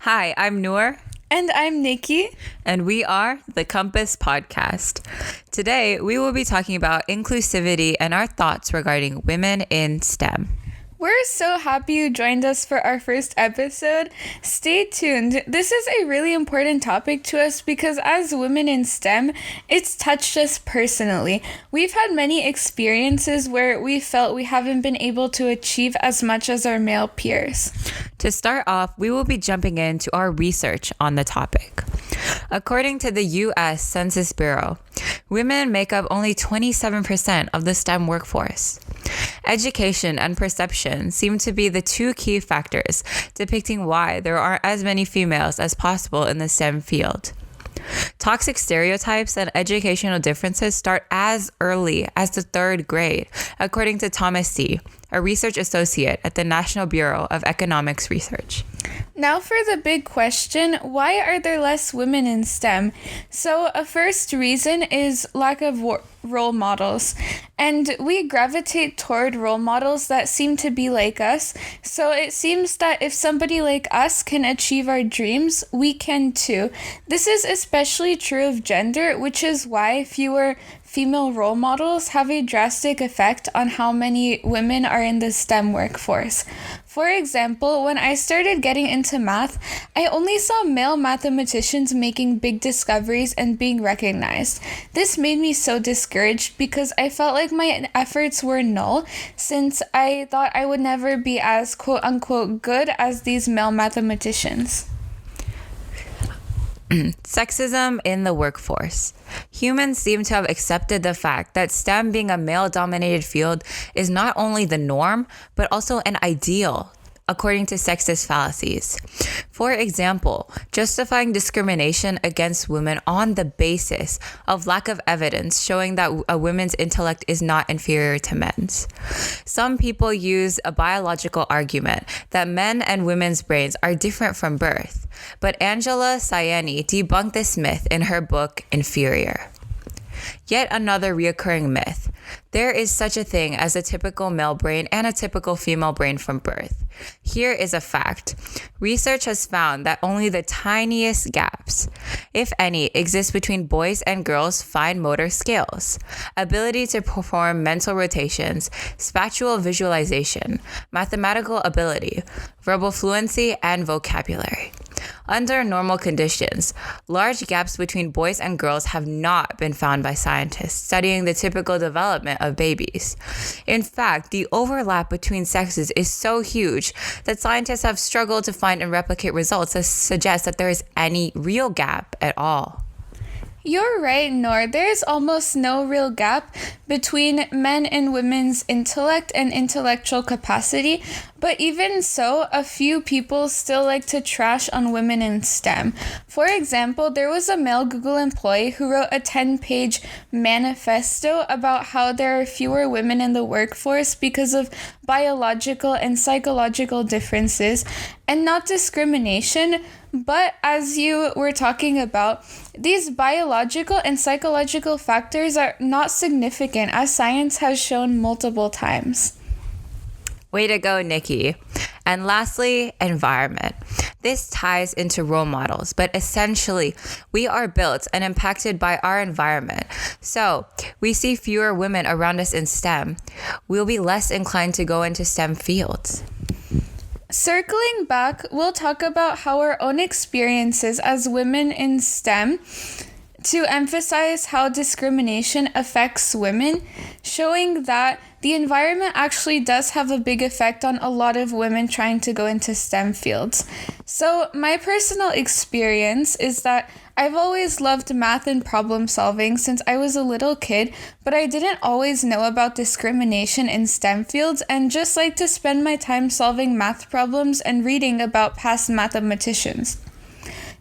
Hi, I'm Noor. And I'm Nikki. And we are the Compass Podcast. Today, we will be talking about inclusivity and our thoughts regarding women in STEM. We're so happy you joined us for our first episode. Stay tuned. This is a really important topic to us because as women in STEM, it's touched us personally. We've had many experiences where we felt we haven't been able to achieve as much as our male peers. To start off, we will be jumping into our research on the topic. According to the U.S. Census Bureau, women make up only 27% of the STEM workforce. Education and perception seem to be the two key factors depicting why there aren't as many females as possible in the STEM field. Toxic stereotypes and educational differences start as early as the third grade, according to Thomas See, a research associate at the National Bureau of Economics Research. Now for the big question, why are there less women in STEM? So a first reason is lack of role models. And we gravitate toward role models that seem to be like us. So it seems that if somebody like us can achieve our dreams, we can too. This is especially true of gender, which is why fewer female role models have a drastic effect on how many women are in the STEM workforce. For example, when I started getting into math, I only saw male mathematicians making big discoveries and being recognized. This made me so discouraged because I felt like my efforts were null since I thought I would never be as quote-unquote good as these male mathematicians. Sexism in the workforce. Humans seem to have accepted the fact that STEM being a male-dominated field is not only the norm, but also an ideal, according to sexist fallacies. For example, justifying discrimination against women on the basis of lack of evidence showing that a woman's intellect is not inferior to men's. Some people use a biological argument that men and women's brains are different from birth, but Angela Sayeni debunked this myth in her book Inferior. Yet another reoccurring myth. There is such a thing as a typical male brain and a typical female brain from birth. Here is a fact. Research has found that only the tiniest gaps, if any, exist between boys and girls' fine motor skills, ability to perform mental rotations, spatial visualization, mathematical ability, verbal fluency, and vocabulary. Under normal conditions, large gaps between boys and girls have not been found by scientists studying the typical development of babies. In fact, the overlap between sexes is so huge that scientists have struggled to find and replicate results that suggest that there is any real gap at all. You're right, Noor. There's almost no real gap between men and women's intellect and intellectual capacity, but even so, a few people still like to trash on women in STEM. For example, there was a male Google employee who wrote a 10-page manifesto about how there are fewer women in the workforce because of biological and psychological differences, and not discrimination, but as you were talking about, these biological and psychological factors are not significant, as science has shown multiple times. Way to go, Nikki. And lastly, environment. This ties into role models, but essentially, we are built and impacted by our environment. So, we see fewer women around us in STEM. We'll be less inclined to go into STEM fields. Circling back, we'll talk about how our own experiences as women in STEM to emphasize how discrimination affects women, showing that the environment actually does have a big effect on a lot of women trying to go into STEM fields. So my personal experience is that I've always loved math and problem solving since I was a little kid, but I didn't always know about discrimination in STEM fields and just like to spend my time solving math problems and reading about past mathematicians.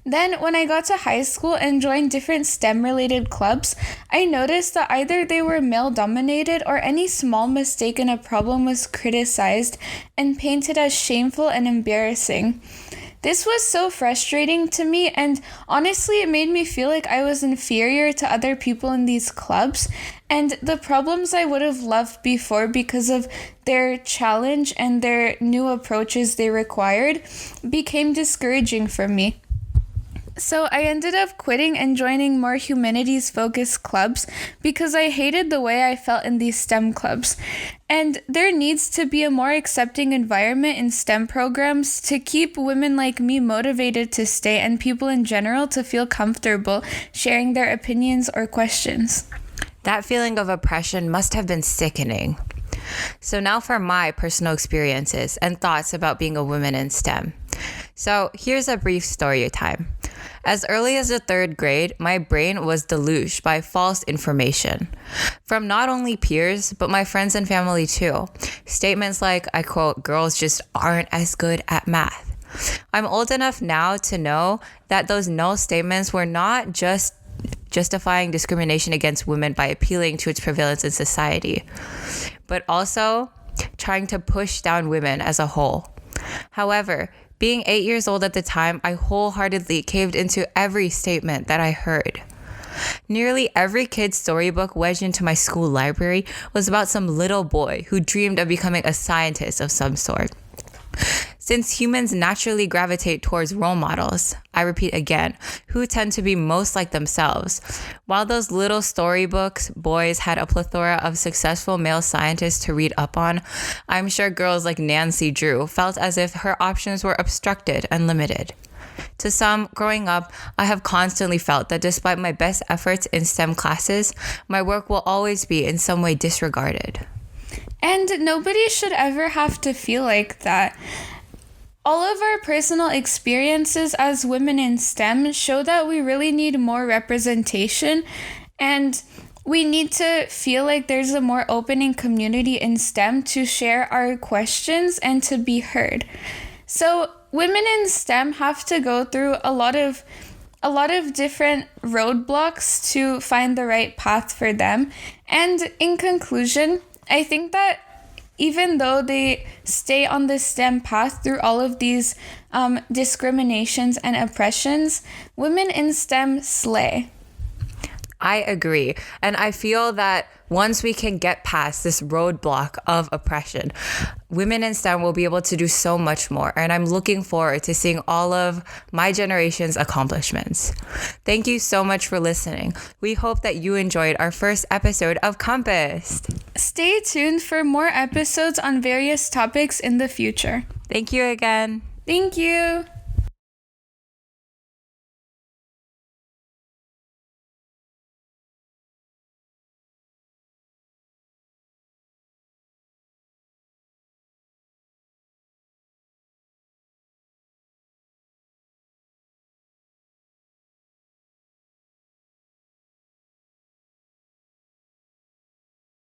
Then, when I got to high school and joined different STEM-related clubs, I noticed that either they were male-dominated or any small mistake in a problem was criticized and painted as shameful and embarrassing. This was so frustrating to me, and honestly, it made me feel like I was inferior to other people in these clubs, and the problems I would have loved before because of their challenge and their new approaches they required became discouraging for me. So I ended up quitting and joining more humanities-focused clubs because I hated the way I felt in these STEM clubs. And there needs to be a more accepting environment in STEM programs to keep women like me motivated to stay and people in general to feel comfortable sharing their opinions or questions. That feeling of oppression must have been sickening. So now for my personal experiences and thoughts about being a woman in STEM. So here's a brief story time. As early as the 3rd grade, my brain was deluged by false information from not only peers, but my friends and family too. Statements like, I quote, girls just aren't as good at math. I'm old enough now to know that those null statements were not just justifying discrimination against women by appealing to its prevalence in society, but also trying to push down women as a whole. However, being 8 years old at the time, I wholeheartedly caved into every statement that I heard. Nearly every kid's storybook wedged into my school library was about some little boy who dreamed of becoming a scientist of some sort. Since humans naturally gravitate towards role models, I repeat again, who tend to be most like themselves, while those little storybooks boys had a plethora of successful male scientists to read up on, I'm sure girls like Nancy Drew felt as if her options were obstructed and limited. To some, growing up, I have constantly felt that despite my best efforts in STEM classes, my work will always be in some way disregarded. And nobody should ever have to feel like that. All of our personal experiences as women in STEM show that we really need more representation, and we need to feel like there's a more opening community in STEM to share our questions and to be heard. So women in STEM have to go through a lot of different roadblocks to find the right path for them. And in conclusion, I think that even though they stay on the STEM path through all of these discriminations and oppressions, women in STEM slay. I agree. And I feel that once we can get past this roadblock of oppression, women in STEM will be able to do so much more. And I'm looking forward to seeing all of my generation's accomplishments. Thank you so much for listening. We hope that you enjoyed our first episode of Compassed. Stay tuned for more episodes on various topics in the future. Thank you again. Thank you.